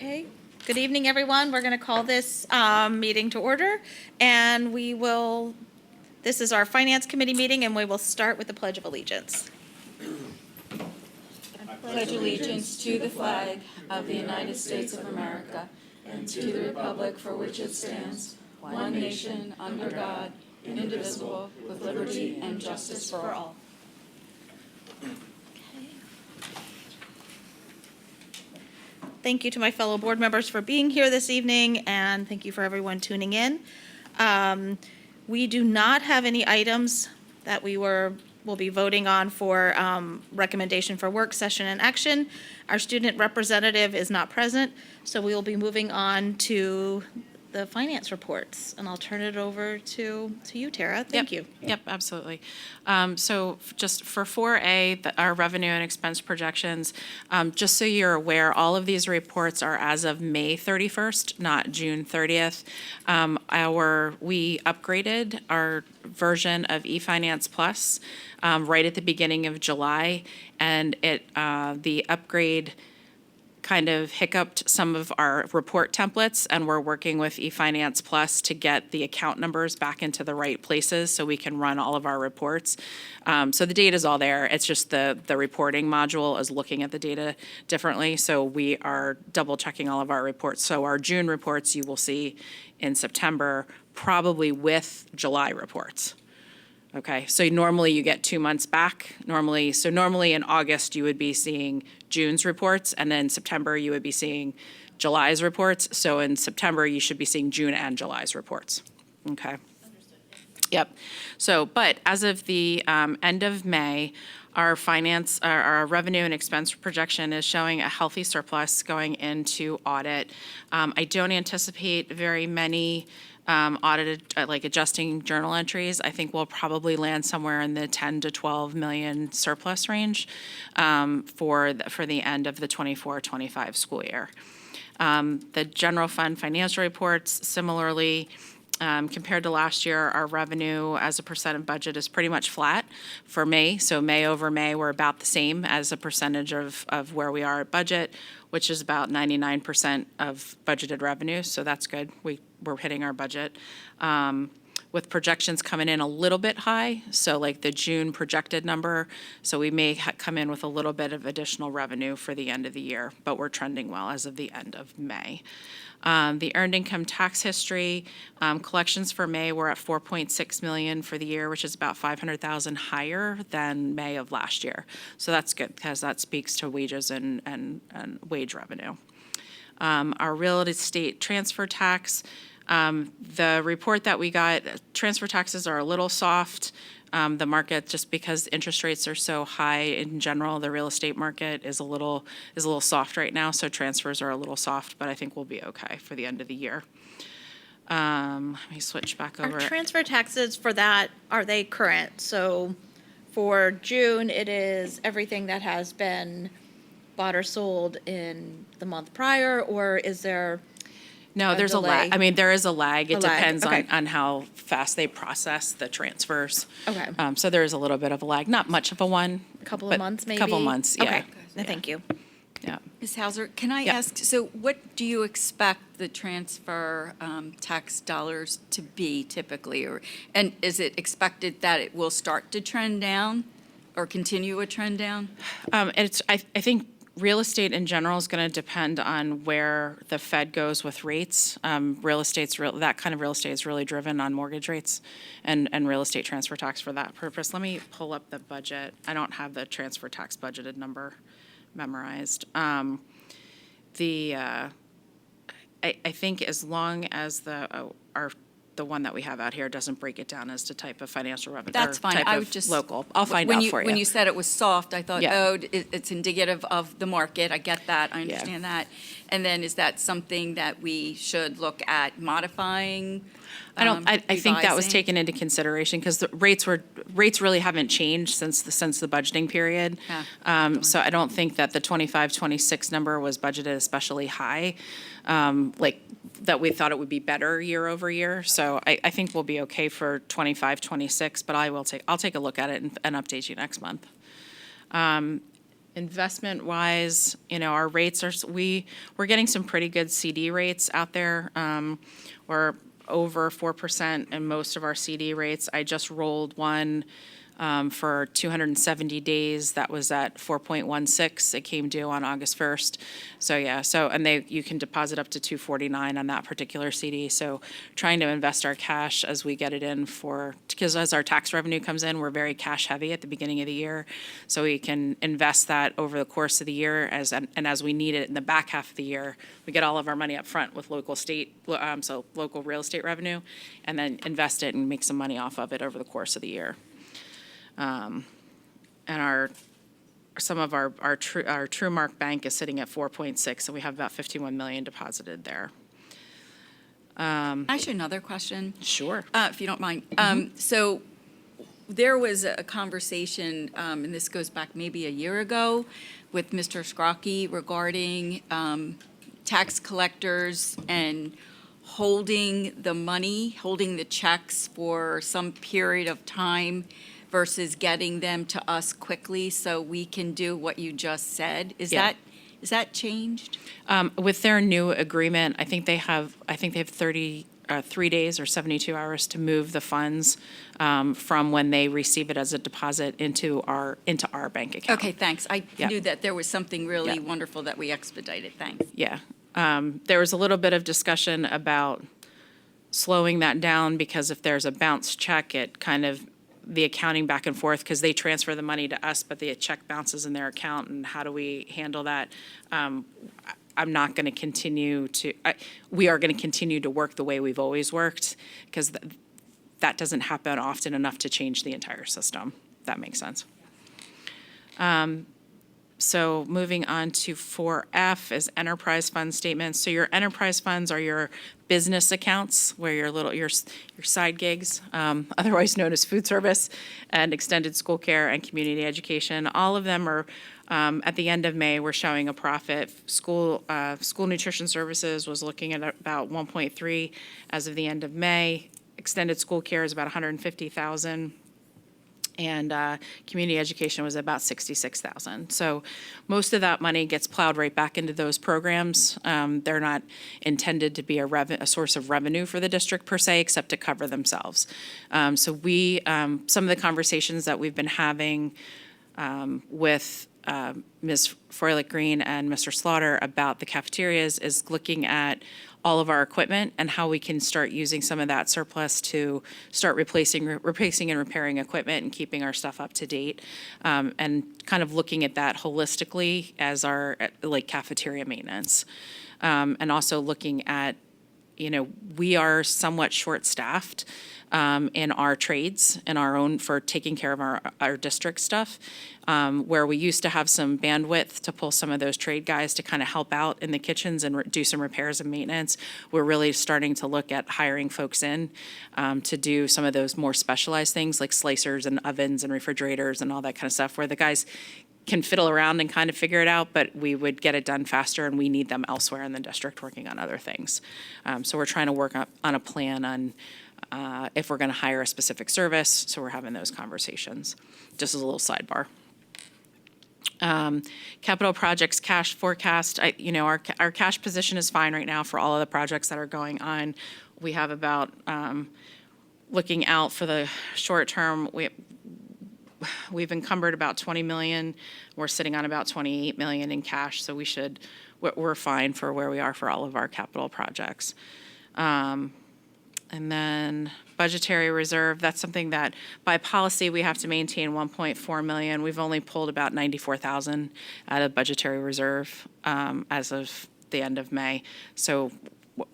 Okay, good evening, everyone. We're going to call this meeting to order, and this is our Finance Committee meeting, and we will start with the Pledge of Allegiance. I pledge allegiance to the flag of the United States of America and to the republic for which it stands, one nation, under God, indivisible, with liberty and justice for all. Thank you to my fellow board members for being here this evening, and thank you for everyone tuning in. We do not have any items that will be voting on for recommendation for work session and action. Our student representative is not present, so we will be moving on to the finance reports, and I'll turn it over to you, Tara. Thank you. Yep, absolutely. So just for 4A, our revenue and expense projections, just so you're aware, all of these reports are as of May 31st, not June 30th. We upgraded our version of eFinance Plus right at the beginning of July, and the upgrade kind of hiccuped some of our report templates, and we're working with eFinance Plus to get the account numbers back into the right places so we can run all of our reports. So the data is all there. It's just the reporting module is looking at the data differently. So we are double checking all of our reports. So our June reports you will see in September, probably with July reports. Okay, so normally you get 2 months back. Normally in August you would be seeing June's reports, and then September you would be seeing July's reports. So in September you should be seeing June and July's reports. Okay. Understood. Yep. So, but as of the end of May, our revenue and expense projection is showing a healthy surplus going into audit. I don't anticipate very many audited, adjusting journal entries. I think we'll probably land somewhere in the 10 to 12 million surplus range for the end of the 24-25 school year. The general fund financial reports, similarly, compared to last year, our revenue as a percent of budget is pretty much flat for May. So May over May, we're about the same as a percentage of where we are at budget, which is about 99% of budgeted revenue. So that's good. We're hitting our budget. With projections coming in a little bit high, so like the June projected number, so we may come in with a little bit of additional revenue for the end of the year, but we're trending well as of the end of May. The earned income tax history, collections for May were at 4.6 million for the year, which is about 500,000 higher than May of last year. So that's good because that speaks to wages and wage revenue. Our real estate transfer tax, the report that we got, transfer taxes are a little soft. The market, just because interest rates are so high in general, the real estate market is a little soft right now. So transfers are a little soft, but I think we'll be okay for the end of the year. Let me switch back over. Our transfer taxes for that, are they current? So for June, it is everything that has been bought or sold in the month prior, or is there? No, there's delay? a lag. I mean, there is a lag. It depends Okay. on how fast they process the transfers. Okay. So there is a little bit of a lag. Not much of a one. A couple but of months, maybe? A couple months, yeah. Okay, Yeah. thank you. Yeah. Ms. Hauser, can I Yeah. ask, so what do you expect the transfer tax dollars to be typically? And is it expected that it will start to trend down or continue a trend down? I think real estate in general is going to depend on where the Fed goes with rates. That kind of real estate is really driven on mortgage rates and real estate transfer tax for that purpose. Let me pull up the budget. I don't have the transfer tax budgeted number memorized. I think as long as the one that we have out here doesn't break it down as to type of financial revenue. That's fine. Type I of would just local. I'll find out for you. When you said it was soft, I thought, Yeah. oh, it's indicative of the market. I get that. I understand that. And then is that something that we should look at modifying? I think that was revising? taken into consideration because the rates really haven't changed since the budgeting period. Yeah. So I don't think that the 25-26 number was budgeted especially high, that we thought it would be better year over year. So I think we'll be okay for 25-26, but I'll take a look at it and update you next month. Investment-wise, our rates we're getting some pretty good CD rates out there. We're over 4% in most of our CD rates. I just rolled one for 270 days. That was at 4.16. It came due on August 1st. So yeah, you can deposit up to 249 on that particular CD. So trying to invest our cash as we get it in because as our tax revenue comes in, we're very cash heavy at the beginning of the year. So we can invest that over the course of the year as we need it in the back half of the year. We get all of our money up front with local real estate revenue, and then invest it and make some money off of it over the course of the year. And some of our TrueMark Bank is sitting at 4.6, and we have about 51 million deposited there. Actually, another question, Sure. if you don't mind. So there was a conversation, and this goes back maybe a year ago, with Mr. Scrocky regarding tax collectors and holding the checks for some period of time versus getting them to us quickly so we can do what you just said. Is that changed? With their new agreement, I think they have 3 days or 72 hours to move the funds from when they receive it as a deposit into our bank account. Okay, thanks. I Yeah. knew that there was something really Yeah. wonderful that we expedited. Thanks. Yeah. There was a little bit of discussion about slowing that down because if there's a bounce check, it kind of the accounting back and forth because they transfer the money to us, but the check bounces in their account, and how do we handle that? I'm not going to continue to. We are going to continue to work the way we've always worked because that doesn't happen often enough to change the entire system. If that makes sense. So moving on to 4F is enterprise fund statements. So your enterprise funds are your business accounts where your side gigs, otherwise known as food service and extended school care and community education. All of them are at the end of May, we're showing a profit. School nutrition services was looking at about 1.3 as of the end of May. Extended school care is about 150,000. And community education was about 66,000. So most of that money gets plowed right back into those programs. They're not intended to be a source of revenue for the district per se, except to cover themselves. So some of the conversations that we've been having with Ms. Froelich-Green and Mr. Slaughter about the cafeterias is looking at all of our equipment and how we can start using some of that surplus to start replacing and repairing equipment and keeping our stuff up to date, and kind of looking at that holistically as our cafeteria maintenance, and also looking at, we are somewhat short-staffed in our trades and our own for taking care of our district stuff, where we used to have some bandwidth to pull some of those trade guys to kind of help out in the kitchens and do some repairs and maintenance. We're really starting to look at hiring folks in to do some of those more specialized things like slicers and ovens and refrigerators and all that kind of stuff, where the guys can fiddle around and kind of figure it out, but we would get it done faster, and we need them elsewhere in the district working on other things. So we're trying to work on a plan on if we're going to hire a specific service, so we're having those conversations. Just as a little sidebar. Capital projects cash forecast. Our cash position is fine right now for all of the projects that are going on. We have about looking out for the short term. We've encumbered about 20 million. We're sitting on about 28 million in cash, so we're fine for where we are for all of our capital projects. And then budgetary reserve, that's something that by policy we have to maintain 1.4 million. We've only pulled about 94,000 out of budgetary reserve as of the end of May. So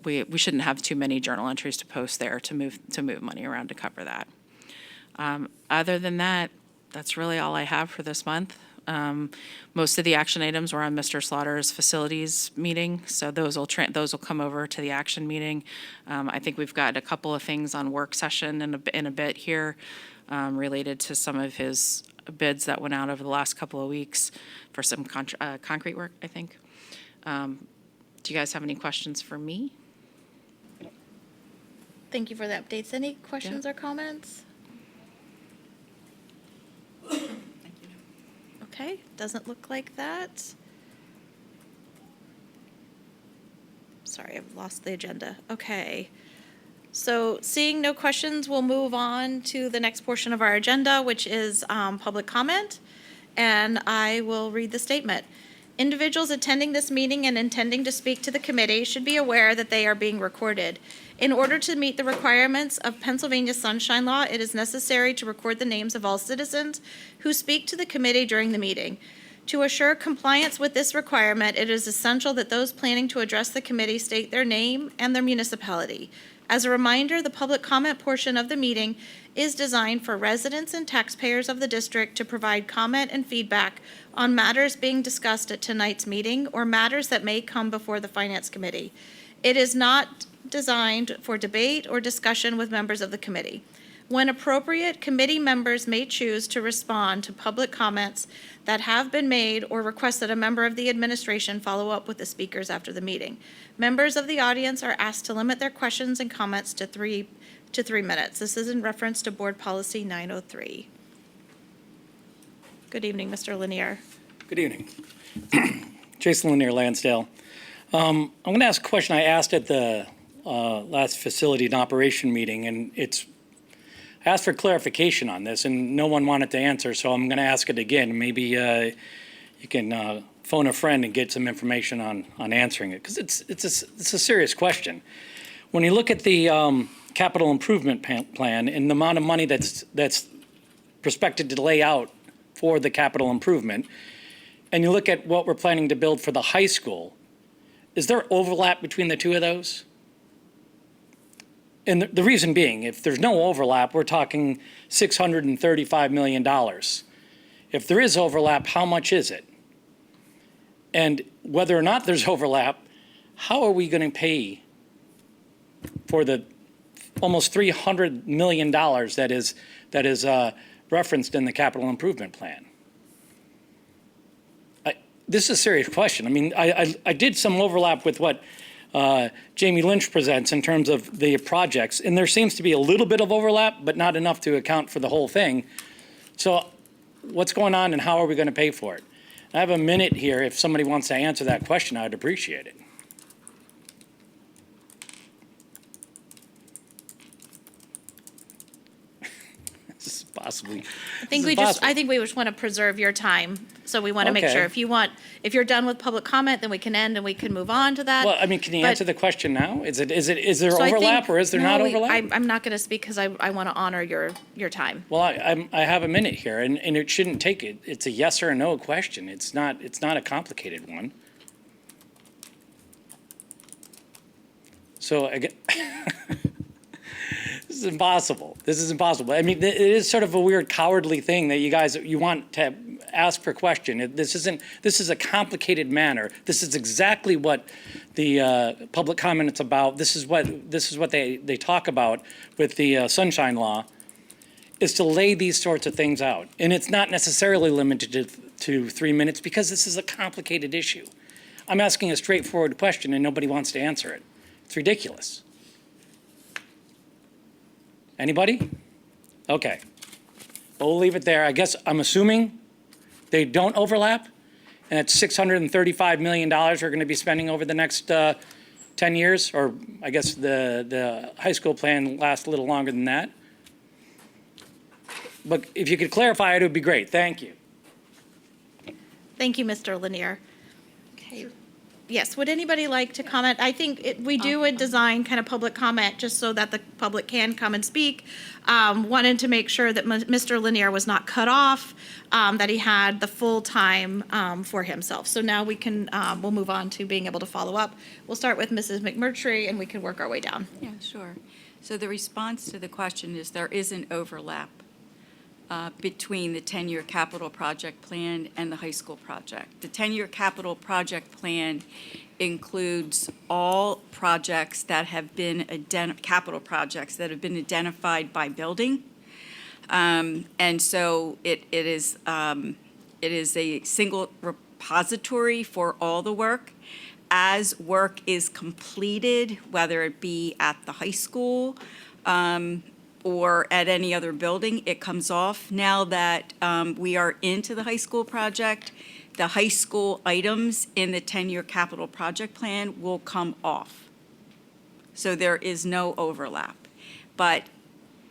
we shouldn't have too many journal entries to post there to move money around to cover that. Other than that, that's really all I have for this month. Most of the action items were on Mr. Slaughter's facilities meeting, so those will come over to the action meeting. I think we've got a couple of things on work session in a bit here related to some of his bids that went out over the last couple of weeks for some concrete work, I think. Do you guys have any questions for me? Thank you for the updates. Any questions or comments? Okay, doesn't look like that. Sorry, I've lost the agenda. Okay. So seeing no questions, we'll move on to the next portion of our agenda, which is public comment. And I will read the statement. Individuals attending this meeting and intending to speak to the committee should be aware that they are being recorded. In order to meet the requirements of Pennsylvania Sunshine Law, it is necessary to record the names of all citizens who speak to the committee during the meeting. To assure compliance with this requirement, it is essential that those planning to address the committee state their name and their municipality. As a reminder, the public comment portion of the meeting is designed for residents and taxpayers of the district to provide comment and feedback on matters being discussed at tonight's meeting or matters that may come before the Finance Committee. It is not designed for debate or discussion with members of the committee. When appropriate, committee members may choose to respond to public comments that have been made or request that a member of the administration follow up with the speakers after the meeting. Members of the audience are asked to limit their questions and comments to 3 minutes. This is in reference to Board Policy 903. Good evening, Mr. Lanier. Good evening. Jason Lanier, Lansdale. I'm going to ask a question I asked at the last facility and operation meeting, and I asked for clarification on this, and no one wanted to answer, so I'm going to ask it again. Maybe you can phone a friend and get some information on answering it, because it's a serious question. When you look at the capital improvement plan and the amount of money that's prospected to lay out for the capital improvement, and you look at what we're planning to build for the high school, is there overlap between the two of those? And the reason being, if there's no overlap, we're talking $635 million. If there is overlap, how much is it? And whether or not there's overlap, how are we going to pay for the almost $300 million that is referenced in the capital improvement plan? This is a serious question. I mean, I did some overlap with what Jamie Lynch presents in terms of the projects, and there seems to be a little bit of overlap, but not enough to account for the whole thing. So what's going on and how are we going to pay for it? I have a minute here. If somebody wants to answer that question, I'd appreciate it. This is possibly. I think we just want to preserve your time. So we want to make Okay. sure if you're done with public comment, then we can end and we can move on to that. Well, I mean, can you But- answer the question now? Is there So I overlap think- or is there no, not overlap? I'm not going to speak because I want to honor your time. Well, I have a minute here, and it shouldn't take it. It's a yes or a no question. It's not a complicated one. So again, this is impossible. This is impossible. I mean, it is sort of a weird cowardly thing that you want to ask for a question. This is a complicated manner. This is exactly what the public comment is about. This is what they talk about with the Sunshine Law, is to lay these sorts of things out. And it's not necessarily limited to 3 minutes because this is a complicated issue. I'm asking a straightforward question and nobody wants to answer it. It's ridiculous. Anybody? Okay. Well, we'll leave it there. I guess I'm assuming they don't overlap, and it's $635 million we're going to be spending over the next 10 years, or I guess the high school plan lasts a little longer than that. But if you could clarify it, it would be great. Thank you. Thank you, Mr. Lanier. Okay. Yes, would anybody like to comment? I think we do a design kind of public comment just so that the public can come and speak. Wanted to make sure that Mr. Lanier was not cut off, that he had the full time for himself. So now we'll move on to being able to follow up. We'll start with Mrs. McMurtry and we can work our way down. Yeah, sure. So the response to the question is there is an overlap between the 10-year capital project plan and the high school project. The 10-year capital project plan includes all projects that have been capital projects that have been identified by building. And so it is a single repository for all the work. As work is completed, whether it be at the high school, or at any other building, it comes off. Now that we are into the high school project, the high school items in the 10-year capital project plan will come off. So there is no overlap. But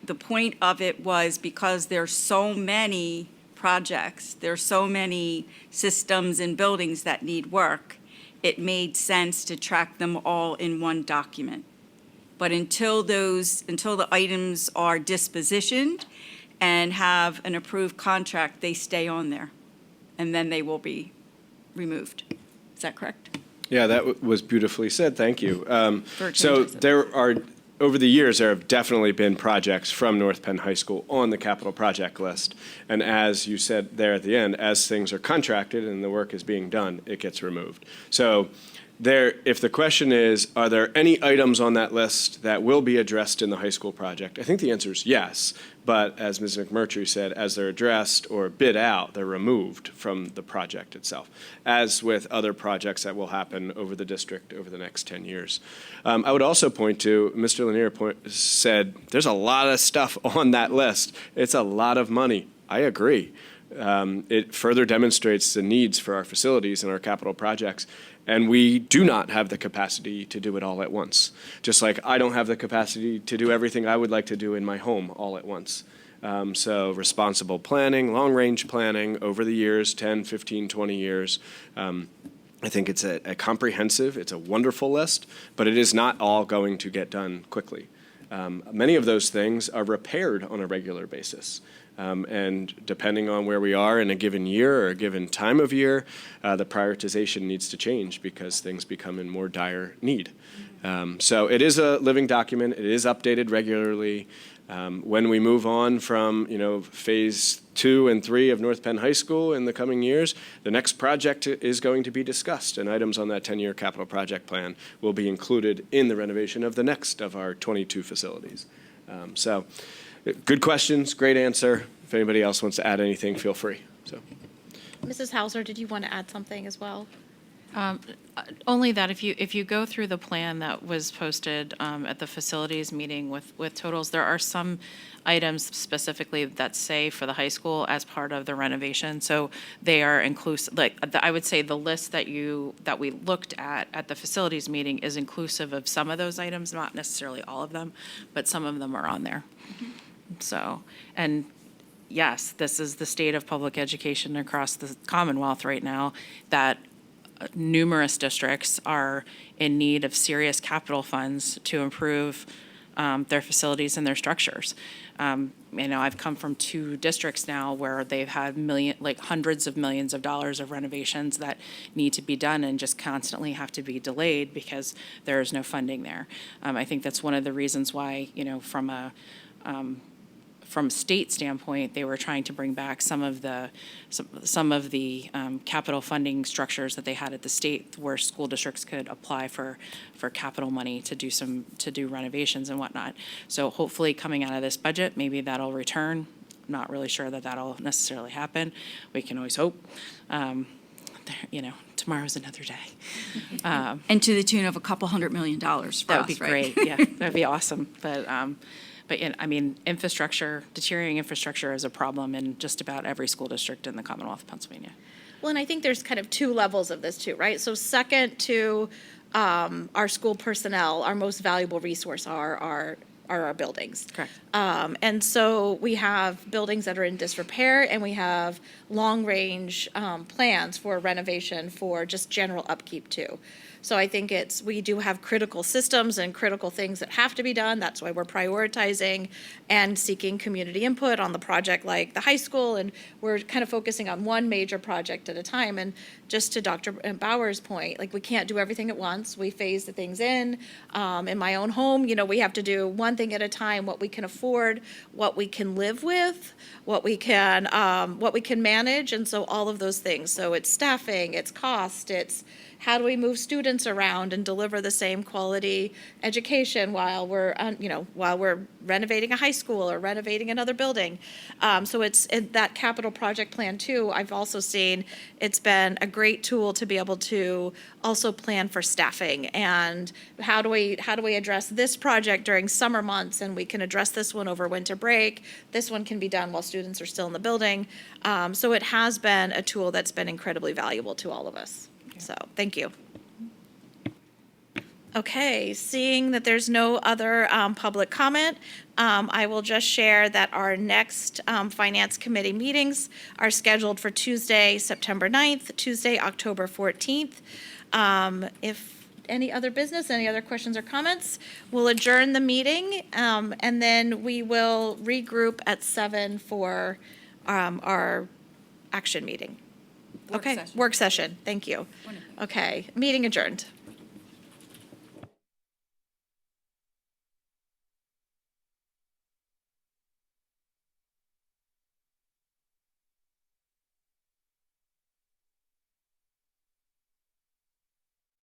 the point of it was because there's so many projects, there's so many systems and buildings that need work, it made sense to track them all in one document. But until the items are dispositioned and have an approved contract, they stay on there, and then they will be removed. Is that correct? Yeah, that was beautifully said. Thank you. For So changes. there are, over the years, there have definitely been projects from North Penn High School on the capital project list. And as you said there at the end, as things are contracted and the work is being done, it gets removed. So if the question is, are there any items on that list that will be addressed in the high school project? I think the answer is yes. But as Ms. McMurtry said, as they're addressed or bid out, they're removed from the project itself, as with other projects that will happen over the district over the next 10 years. I would also point to, Mr. Lanier said, there's a lot of stuff on that list. It's a lot of money. I agree. It further demonstrates the needs for our facilities and our capital projects. And we do not have the capacity to do it all at once. Just like I don't have the capacity to do everything I would like to do in my home all at once. So responsible planning, long-range planning over the years, 10, 15, 20 years. I think it's a comprehensive, it's a wonderful list, but it is not all going to get done quickly. Many of those things are repaired on a regular basis. And depending on where we are in a given year or a given time of year, the prioritization needs to change because things become in more dire need. So it is a living document. It is updated regularly. When we move on from, phase 2 and 3 of North Penn High School in the coming years, the next project is going to be discussed, and items on that 10-year capital project plan will be included in the renovation of the next of our 22 facilities. So good questions, great answer. If anybody else wants to add anything, feel free. So. Mrs. Hauser, did you want to add something as well? Only that if you go through the plan that was posted at the facilities meeting with totals, there are some items specifically that say for the high school as part of the renovation. So they are inclusive. Like I would say the list that we looked at the facilities meeting is inclusive of some of those items, not necessarily all of them, but some of them are on there. Mm-hmm. So, and yes, this is the state of public education across the Commonwealth right now, that numerous districts are in need of serious capital funds to improve their facilities and their structures. I've come from 2 districts now where they've had hundreds of millions of dollars of renovations that need to be done and just constantly have to be delayed because there is no funding there. I think that's one of the reasons why, from a state standpoint, they were trying to bring back some of the capital funding structures that they had at the state, where school districts could apply for capital money to do renovations and whatnot. So hopefully, coming out of this budget, maybe that'll return. I'm not really sure that that'll necessarily happen. We can always hope. Tomorrow's another day. And to the tune of $200 million for us, that would be right? great. Yeah, that'd be awesome. But deteriorating infrastructure is a problem in just about every school district in the Commonwealth of Pennsylvania. Well, and I think there's kind of 2 levels of this too, right? So second to our school personnel, our most valuable resource are our buildings. Correct. And so we have buildings that are in disrepair, and we have long-range plans for renovation for just general upkeep too. So I think we do have critical systems and critical things that have to be done. That's why we're prioritizing and seeking community input on the project like the high school, and we're kind of focusing on one major project at a time. And just to Dr. Bauer's point, we can't do everything at once. We phase the things in. In my own home, we have to do one thing at a time, what we can afford, what we can live with, what we can manage, and so all of those things. So it's staffing, it's cost, it's how do we move students around and deliver the same quality education while we're renovating a high school or renovating another building. So it's that capital project plan too. I've also seen it's been a great great tool to be able to also plan for staffing and how do we address this project during summer months, and we can address this one over winter break. This one can be done while students are still in the building. So it has been a tool that's been incredibly valuable to all of us. So thank you. Okay, seeing that there's no other public comment, I will just share that our next Finance Committee meetings are scheduled for Tuesday, September 9th, Tuesday, October 14th. If any other business, any other questions or comments, we'll adjourn the meeting, and then we will regroup at 7 for our action meeting. Work Okay, session. work session, thank you. Wonderful. Okay, meeting adjourned.